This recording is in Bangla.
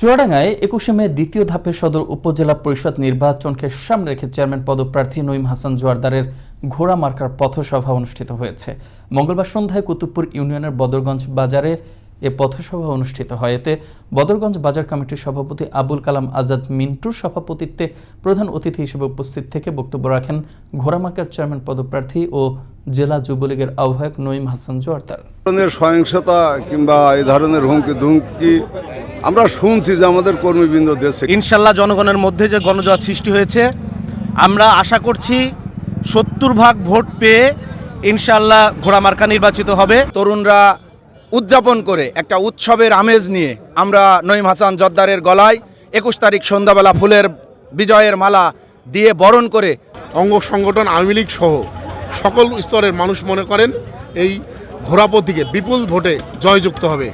চুয়াডাঙ্গায় ২১শে মে দ্বিতীয় ধাপের সদর উপজেলা পরিষদ নির্বাচনকে সামনে রেখে চেয়ারম্যান পদপ্রার্থী নঈম হাসান জোয়ারদারের ঘোড়া মার্কার পথসভা অনুষ্ঠিত হয়েছে। মঙ্গলবার সন্ধ্যায় কুতুবপুর ইউনিয়নের বদরগঞ্জ বাজারে এ পথসভা অনুষ্ঠিত হয়। এতে বদরগঞ্জ বাজার কমিটির সভাপতি আবুল কালাম আজাদ মিন্টুর সভাপতিত্বে প্রধান অতিথি হিসেবে উপস্থিত থেকে বক্তব্য রাখেন ঘোড়া মার্কার চেয়ারম্যান পদপ্রার্থী ও জেলা যুবলীগের আহ্বায়ক নঈম হাসান জোয়ারদার। সহিংসতা কিংবা এই ধরনের হুমকি ধুমকি আমরা শুনছি যে আমাদের কর্মীবৃন্দ দেশে ইনশাল্লাহ জনগণের মধ্যে যে গণজোয়ার সৃষ্টি হয়েছে, আমরা আশা করছি 70% ভোট পেয়ে ইনশাল্লাহ ঘোড়া মার্কা নির্বাচিত হবে। তরুণরা উদযাপন করে একটা উৎসবের আমেজ নিয়ে আমরা নঈম হাসান জোয়ারদারের গলায় 21 তারিখ সন্ধ্যাবেলা ফুলের বিজয়ের মালা দিয়ে বরণ করে অঙ্গ সংগঠন আওয়ামী লীগ সহ সকল স্তরের মানুষ মনে করেন এই ঘোড়া প্রতীকে বিপুল ভোটে জয়যুক্ত হবে।